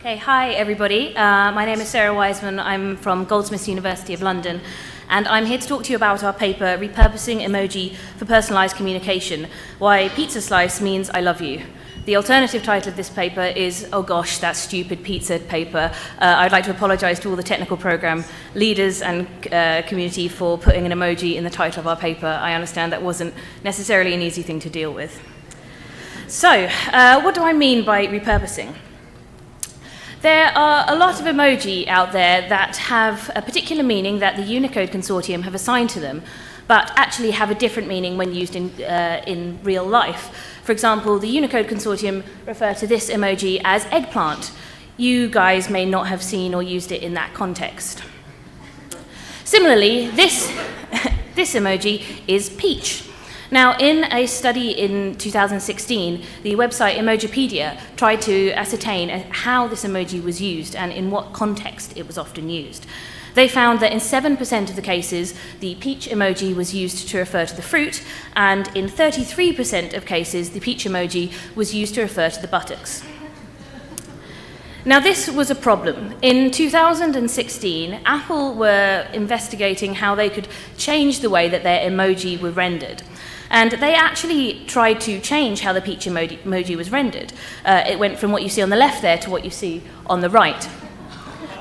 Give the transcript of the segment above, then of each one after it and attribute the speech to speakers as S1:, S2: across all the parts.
S1: Okay, hi everybody. My name is Sarah Wiseman. I'm from Goldsmiths University of London, and I'm here to talk to you about our paper, Repurposing Emoji for Personalised Communication, Why Pizza Slice Means I Love You. The alternative title of this paper is, oh gosh, that stupid pizza paper. I'd like to apologise to all the technical programme leaders and community for putting an emoji in the title of our paper. I understand that wasn't necessarily an easy thing to deal with. So, what do I mean by repurposing? There are a lot of emoji out there that have a particular meaning that the Unicode Consortium have assigned to them, but actually have a different meaning when used in real life. For example, the Unicode Consortium refer to this emoji as eggplant. You guys may not have seen or used it in that context. Similarly, this emoji is peach. Now, in a study in 2016, the website Emojipedia tried to ascertain how this emoji was used and in what context it was often used. They found that in 7% of the cases, the peach emoji was used to refer to the fruit, and in 33% of cases, the peach emoji was used to refer to the buttocks. Now, this was a problem. In 2016, Apple were investigating how they could change the way that their emoji were rendered. And they actually tried to change how the peach emoji was rendered. It went from what you see on the left there to what you see on the right.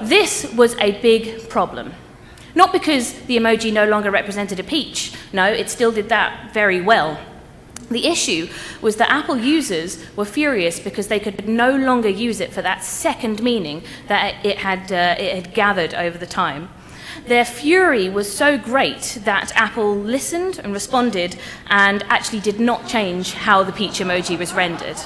S1: This was a big problem. Not because the emoji no longer represented a peach. No, it still did that very well. The issue was that Apple users were furious because they could no longer use it for that second meaning that it had gathered over the time. Their fury was so great that Apple listened and responded and actually did not change how the peach emoji was rendered.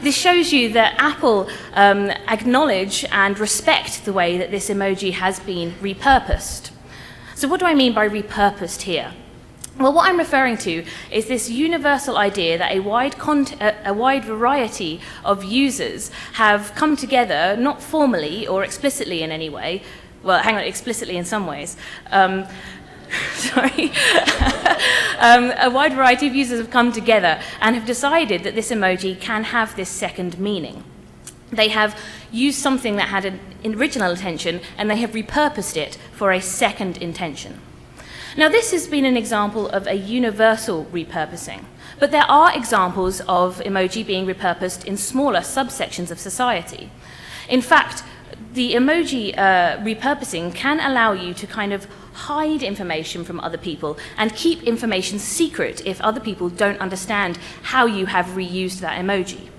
S1: This shows you that Apple acknowledge and respect the way that this emoji has been repurposed. So what do I mean by repurposed here? Well, what I'm referring to is this universal idea that a wide variety of users have come together, not formally or explicitly in any way. Well, hang on, explicitly in some ways. Sorry. A wide variety of users have come together and have decided that this emoji can have this second meaning. They have used something that had an original intention and they have repurposed it for a second intention. Now, this has been an example of a universal repurposing, but there are examples of emoji being repurposed in smaller subsections of society. In fact, the emoji repurposing can allow you to kind of hide information from other people and keep information secret if other people don't understand how you have reused that emoji.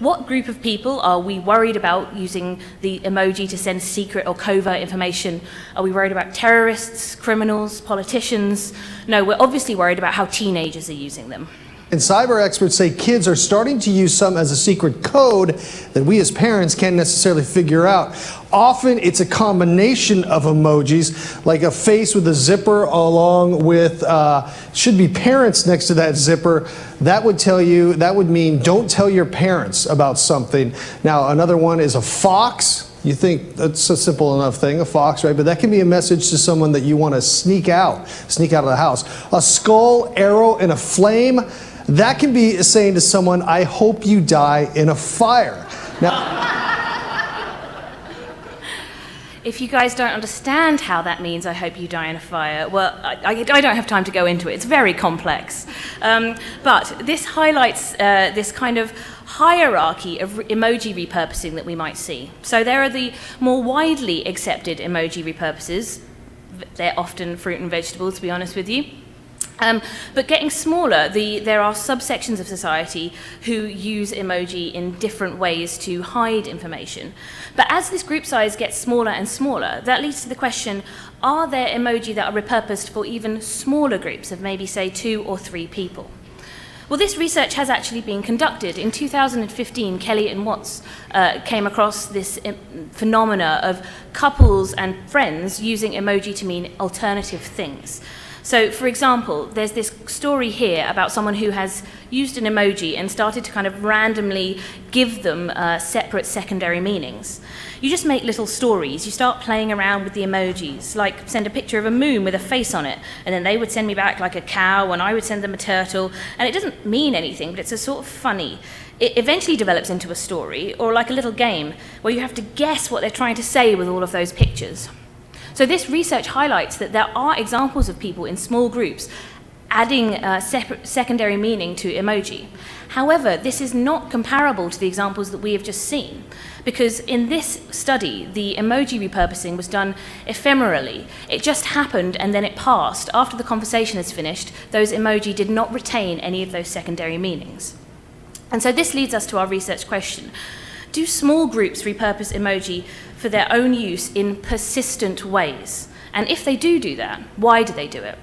S1: What group of people are we worried about using the emoji to send secret or covert information? Are we worried about terrorists, criminals, politicians? No, we're obviously worried about how teenagers are using them.
S2: And cyber experts say kids are starting to use some as a secret code that we as parents can't necessarily figure out. Often it's a combination of emojis, like a face with a zipper along with, should be parents next to that zipper. That would mean don't tell your parents about something. Now, another one is a fox. You think that's a simple enough thing, a fox, right? But that can be a message to someone that you want to sneak out of the house. A skull, arrow, and a flame. That can be saying to someone, I hope you die in a fire. Now,
S1: if you guys don't understand how that means, I hope you die in a fire, well, I don't have time to go into it. It's very complex. But this highlights this kind of hierarchy of emoji repurposing that we might see. So there are the more widely accepted emoji repurposes. They're often fruit and vegetables, to be honest with you. But getting smaller, there are subsections of society who use emoji in different ways to hide information. But as this group size gets smaller and smaller, that leads to the question, are there emoji that are repurposed for even smaller groups of maybe, say, 2 or 3 people? Well, this research has actually been conducted. In 2015, Kelly and Watts came across this phenomena of couples and friends using emoji to mean alternative things. So, for example, there's this story here about someone who has used an emoji and started to kind of randomly give them separate secondary meanings. You just make little stories. You start playing around with the emojis, like send a picture of a moon with a face on it, and then they would send me back like a cow, and I would send them a turtle, and it doesn't mean anything, but it's a sort of funny. It eventually develops into a story, or like a little game, where you have to guess what they're trying to say with all of those pictures. So this research highlights that there are examples of people in small groups adding separate secondary meaning to emoji. However, this is not comparable to the examples that we have just seen, because in this study, the emoji repurposing was done ephemerally. It just happened and then it passed. After the conversation is finished, those emoji did not retain any of those secondary meanings. And so this leads us to our research question. Do small groups repurpose emoji for their own use in persistent ways? And if they do that, why do they do it?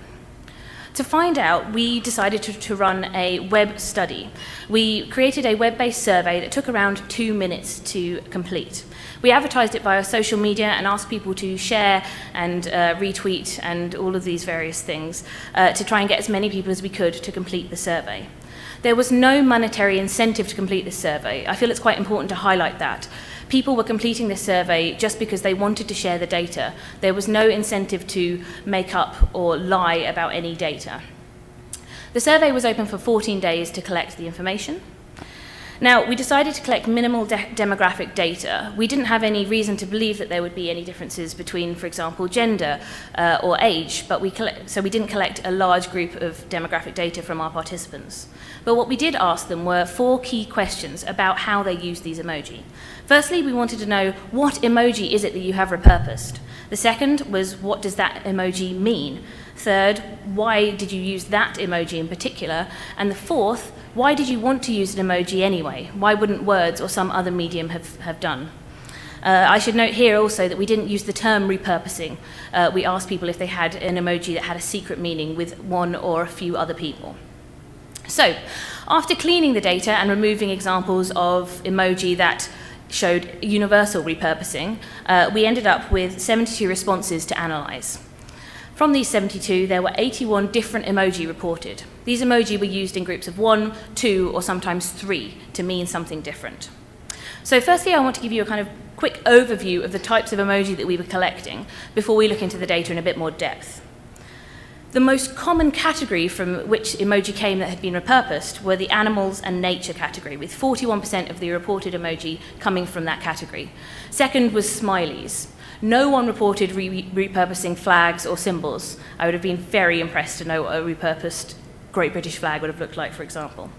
S1: To find out, we decided to run a web study. We created a web-based survey that took around 2 minutes to complete. We advertised it via social media and asked people to share and retweet and all of these various things to try and get as many people as we could to complete the survey. There was no monetary incentive to complete this survey. I feel it's quite important to highlight that. People were completing this survey just because they wanted to share the data. There was no incentive to make up or lie about any data. The survey was open for 14 days to collect the information. Now, we decided to collect minimal demographic data. We didn't have any reason to believe that there would be any differences between, for example, gender or age, but so we didn't collect a large group of demographic data from our participants. But what we did ask them were 4 key questions about how they use these emoji. Firstly, we wanted to know, what emoji is it that you have repurposed? The second was, what does that emoji mean? Third, why did you use that emoji in particular? And the fourth, why did you want to use an emoji anyway? Why wouldn't words or some other medium have done? I should note here also that we didn't use the term repurposing. We asked people if they had an emoji that had a secret meaning with one or a few other people. So, after cleaning the data and removing examples of emoji that showed universal repurposing, we ended up with 72 responses to analyze. From these 72, there were 81 different emoji reported. These emoji were used in groups of 1, 2, or sometimes 3 to mean something different. So firstly, I want to give you a kind of quick overview of the types of emoji that we were collecting before we look into the data in a bit more depth. The most common category from which emoji came that had been repurposed were the animals and nature category, with 41% of the reported emoji coming from that category. Second was smileys. No one reported repurposing flags or symbols. I would have been very impressed to know what a repurposed Great British flag would have looked like, for example.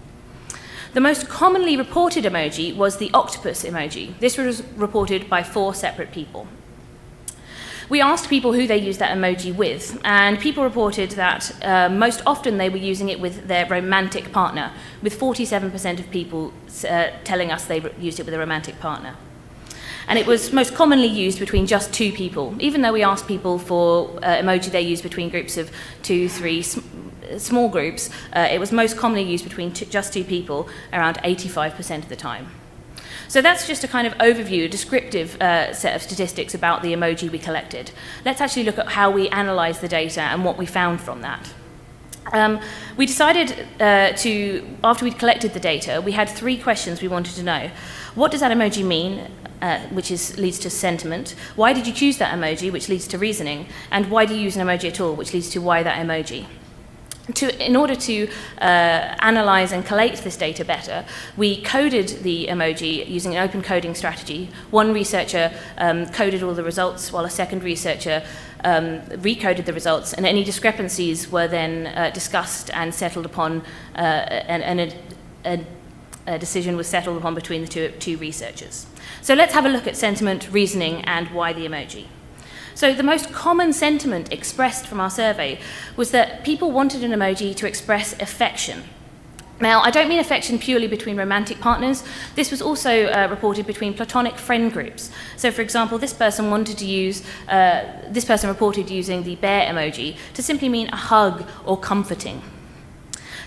S1: The most commonly reported emoji was the octopus emoji. This was reported by 4 separate people. We asked people who they used that emoji with, and people reported that most often they were using it with their romantic partner, with 47% of people telling us they used it with a romantic partner. And it was most commonly used between just 2 people, even though we asked people for emoji they used between groups of 2, 3, small groups. It was most commonly used between just 2 people, around 85% of the time. So that's just a kind of overview, a descriptive set of statistics about the emoji we collected. Let's actually look at how we analysed the data and what we found from that. We decided after we'd collected the data, we had 3 questions we wanted to know. What does that emoji mean, which leads to sentiment? Why did you choose that emoji, which leads to reasoning? And why do you use an emoji at all, which leads to why that emoji? In order to analyze and collate this data better, we coded the emoji using an open coding strategy. One researcher coded all the results, while a second researcher recoded the results, and any discrepancies were then discussed and settled upon, and a decision was settled upon between the two researchers. So let's have a look at sentiment, reasoning, and why the emoji. So the most common sentiment expressed from our survey was that people wanted an emoji to express affection. Now, I don't mean affection purely between romantic partners. This was also reported between platonic friend groups. So, for example, this person reported using the bear emoji to simply mean a hug or comforting.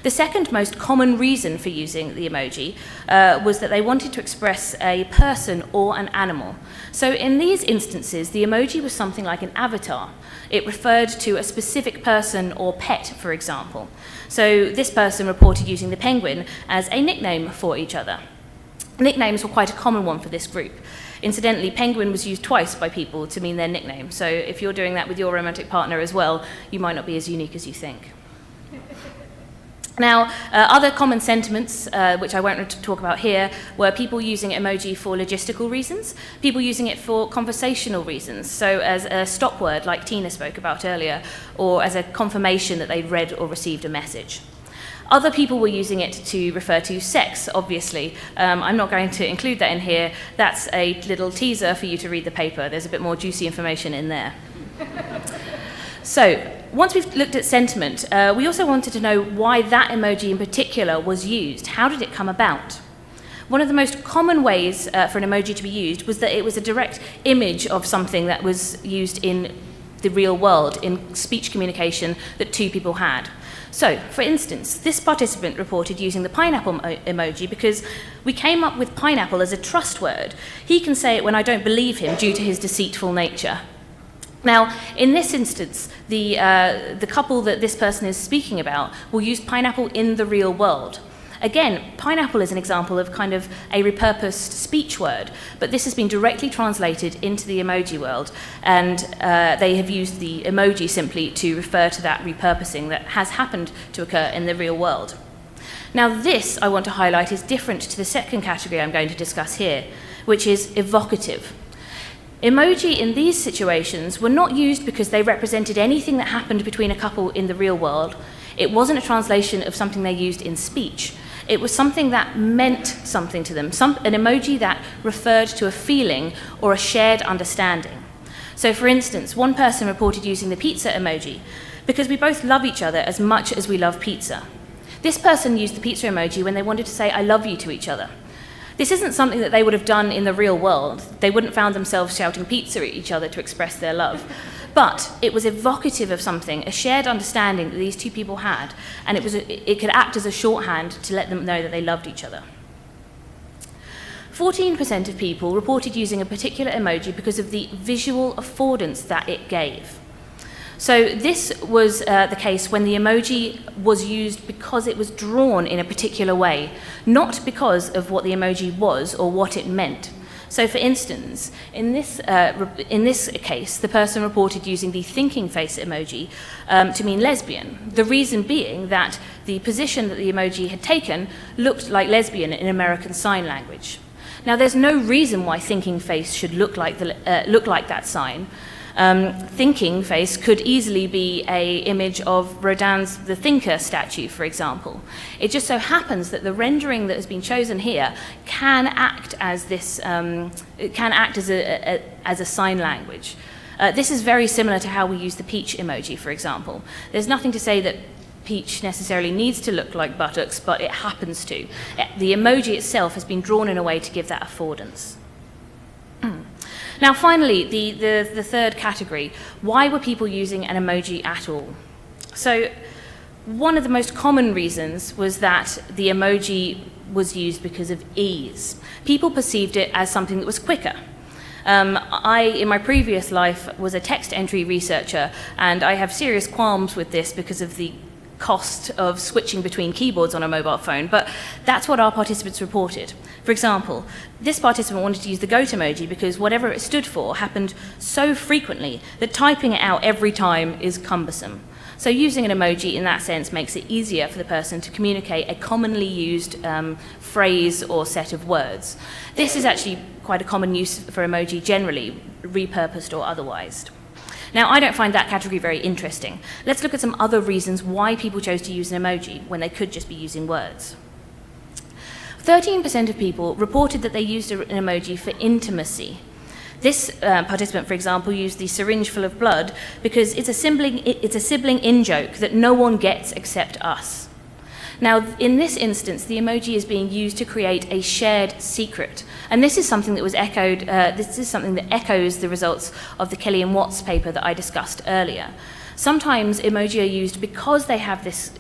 S1: The second most common reason for using the emoji was that they wanted to express a person or an animal. So in these instances, the emoji was something like an avatar. It referred to a specific person or pet, for example. So this person reported using the penguin as a nickname for each other. Nicknames were quite a common one for this group. Incidentally, penguin was used twice by people to mean their nickname. So if you're doing that with your romantic partner as well, you might not be as unique as you think. Now, other common sentiments, which I won't talk about here, were people using emoji for logistical reasons, people using it for conversational reasons, so as a stop word like Tina spoke about earlier, or as a confirmation that they'd read or received a message. Other people were using it to refer to sex, obviously. I'm not going to include that in here. That's a little teaser for you to read the paper. There's a bit more juicy information in there. So, once we've looked at sentiment, we also wanted to know why that emoji in particular was used. How did it come about? One of the most common ways for an emoji to be used was that it was a direct image of something that was used in the real world, in speech communication that two people had. So, for instance, this participant reported using the pineapple emoji because we came up with pineapple as a trust word. He can say it when I don't believe him due to his deceitful nature. Now, in this instance, the couple that this person is speaking about will use pineapple in the real world. Again, pineapple is an example of kind of a repurposed speech word, but this has been directly translated into the emoji world, and they have used the emoji simply to refer to that repurposing that has happened to occur in the real world. Now, this, I want to highlight, is different to the second category I'm going to discuss here, which is evocative. Emoji in these situations were not used because they represented anything that happened between a couple in the real world. It wasn't a translation of something they used in speech. It was something that meant something to them, an emoji that referred to a feeling or a shared understanding. So, for instance, one person reported using the pizza emoji because we both love each other as much as we love pizza. This person used the pizza emoji when they wanted to say I love you to each other. This isn't something that they would have done in the real world. They wouldn't found themselves shouting pizza at each other to express their love. But it was evocative of something, a shared understanding that these two people had, and it could act as a shorthand to let them know that they loved each other. 14% of people reported using a particular emoji because of the visual affordance that it gave. So this was the case when the emoji was used because it was drawn in a particular way, not because of what the emoji was or what it meant. So, for instance, in this case, the person reported using the thinking face emoji to mean lesbian. The reason being that the position that the emoji had taken looked like lesbian in American Sign Language. Now, there's no reason why thinking face should look like that sign. Thinking face could easily be an image of Rodin's The Thinker statue, for example. It just so happens that the rendering that has been chosen here can act as a sign language. This is very similar to how we use the peach emoji, for example. There's nothing to say that peach necessarily needs to look like buttocks, but it happens to. The emoji itself has been drawn in a way to give that affordance. Now, finally, the third category, why were people using an emoji at all? So, one of the most common reasons was that the emoji was used because of ease. People perceived it as something that was quicker. I, in my previous life, was a text entry researcher, and I have serious qualms with this because of the cost of switching between keyboards on a mobile phone, but that's what our participants reported. For example, this participant wanted to use the goat emoji because whatever it stood for happened so frequently that typing it out every time is cumbersome. So using an emoji in that sense makes it easier for the person to communicate a commonly used phrase or set of words. This is actually quite a common use for emoji generally, repurposed or otherwise. Now, I don't find that category very interesting. Let's look at some other reasons why people chose to use an emoji when they could just be using words. 13% of people reported that they used an emoji for intimacy. This participant, for example, used the syringe full of blood because it's a sibling in-joke that no one gets except us. Now, in this instance, the emoji is being used to create a shared secret. And this is something that was echoed, echoes the results of the Kelly and Watts paper that I discussed earlier. Sometimes emoji are used because they have this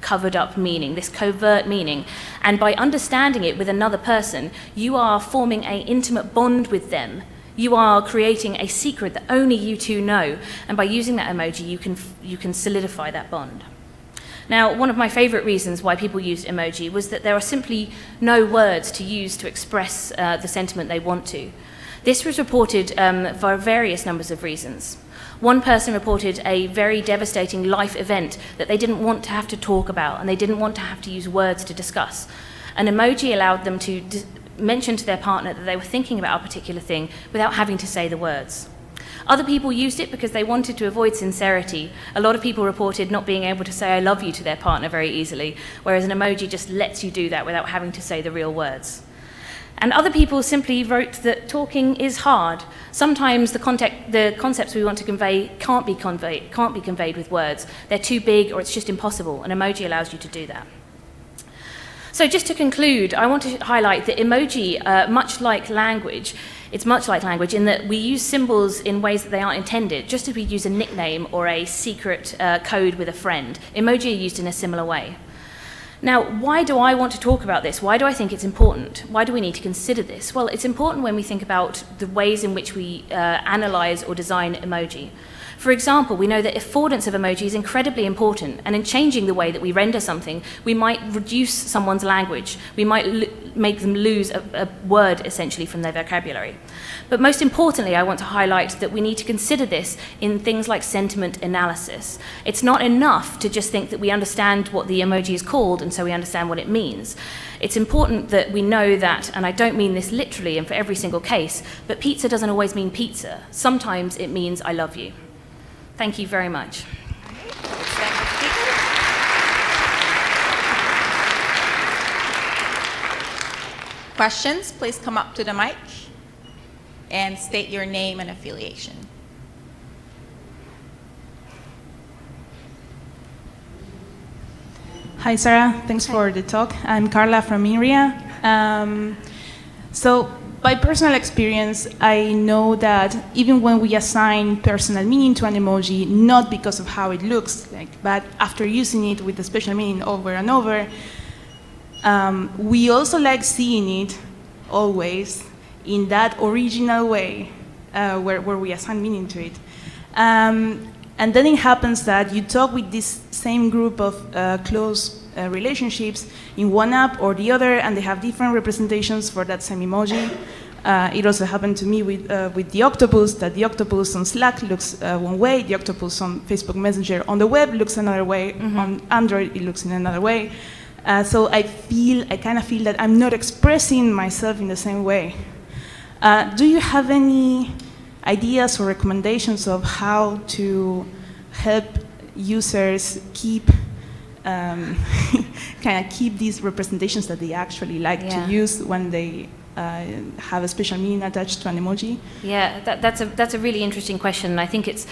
S1: covered up meaning, this covert meaning. And by understanding it with another person, you are forming an intimate bond with them. You are creating a secret that only you two know. And by using that emoji, you can solidify that bond. Now, one of my favorite reasons why people used emoji was that there are simply no words to use to express the sentiment they want to. This was reported for various numbers of reasons. One person reported a very devastating life event that they didn't want to have to talk about, and they didn't want to have to use words to discuss. An emoji allowed them to mention to their partner that they were thinking about a particular thing without having to say the words. Other people used it because they wanted to avoid sincerity. A lot of people reported not being able to say I love you to their partner very easily, whereas an emoji just lets you do that without having to say the real words. And other people simply wrote that talking is hard. Sometimes the concepts we want to convey can't be conveyed with words. They're too big, or it's just impossible. An emoji allows you to do that. So just to conclude, I want to highlight that emoji, much like language in that we use symbols in ways that they aren't intended, just as we use a nickname or a secret code with a friend. Emoji are used in a similar way. Now, why do I want to talk about this? Why do I think it's important? Why do we need to consider this? Well, it's important when we think about the ways in which we analyze or design emoji. For example, we know that affordance of emoji is incredibly important, and in changing the way that we render something, we might reduce someone's language. We might make them lose a word, essentially, from their vocabulary. But most importantly, I want to highlight that we need to consider this in things like sentiment analysis. It's not enough to just think that we understand what the emoji is called, and so we understand what it means. It's important that we know that, and I don't mean this literally and for every single case, but pizza doesn't always mean pizza. Sometimes it means I love you. Thank you very much.
S3: Questions, please come up to the mic and state your name and affiliation.
S4: Hi, Sarah. Thanks for the talk. I'm Carla from INRIA. So by personal experience, I know that even when we assign personal meaning to an emoji, not because of how it looks, but after using it with a special meaning over and over, we also like seeing it always in that original way where we assign meaning to it. And then it happens that you talk with this same group of close relationships in one app or the other, and they have different representations for that same emoji. It also happened to me with the octopus, that the octopus on Slack looks one way, the octopus on Facebook Messenger on the web looks another way, on Android it looks in another way. So I kind of feel that I'm not expressing myself in the same way. Do you have any ideas or recommendations of how to help users keep kind of keep these representations that they actually like to use when they have a special meaning attached to an emoji? Yeah,
S1: that's a really interesting question. And I think it's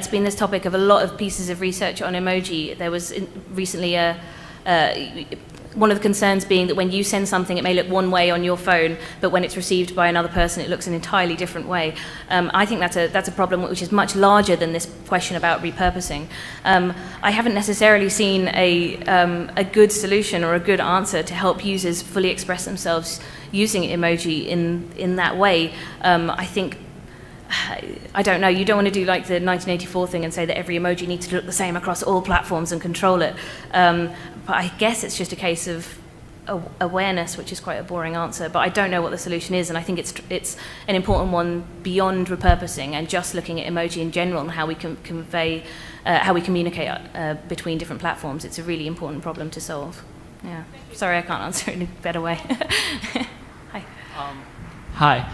S1: been this topic of a lot of pieces of research on emoji. There was recently one of the concerns being that when you send something, it may look one way on your phone, but when it's received by another person, it looks an entirely different way. I think that's a problem which is much larger than this question about repurposing. I haven't necessarily seen a good solution or a good answer to help users fully express themselves using emoji in that way. I think, I don't know, you don't want to do like the 1984 thing and say that every emoji needs to look the same across all platforms and control it. But I guess it's just a case of awareness, which is quite a boring answer, but I don't know what the solution is, and I think it's an important one beyond repurposing and just looking at emoji in general and how we can convey, how we communicate between different platforms. It's a really important problem to solve. Yeah. Sorry, I can't answer it in a better way. Hi.
S5: Hi.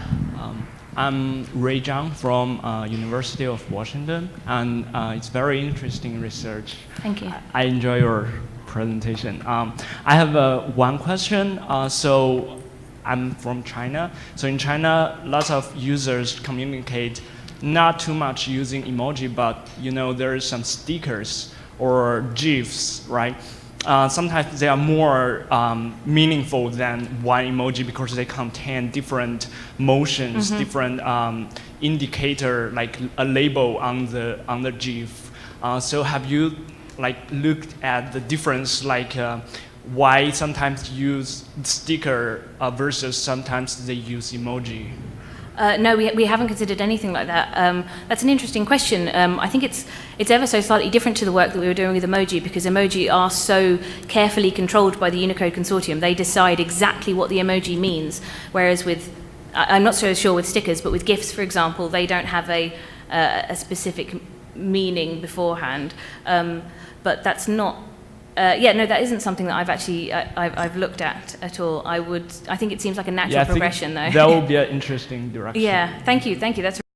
S5: I'm Ray Zhang from University of Washington, and it's very interesting research.
S1: Thank you.
S5: I enjoy your presentation. I have one question. So I'm from China. So in China, lots of users communicate not too much using emoji, but there is some stickers or GIFs, right? Sometimes they are more meaningful than one emoji because they contain different motions, different indicator, like a label on the GIF. So have you like looked at the difference, like why sometimes use sticker versus sometimes they use emoji?
S1: No, we haven't considered anything like that. That's an interesting question. I think it's ever so slightly different to the work that we were doing with emoji, because emoji are so carefully controlled by the Unicode Consortium. They decide exactly what the emoji means, whereas with, I'm not so sure with stickers, but with GIFs, for example, they don't have a specific meaning beforehand. But that's not, no, that isn't something that I've actually I've looked at all. I think it seems like a natural progression, though.
S5: That would be an interesting direction.
S1: Yeah, thank you. That's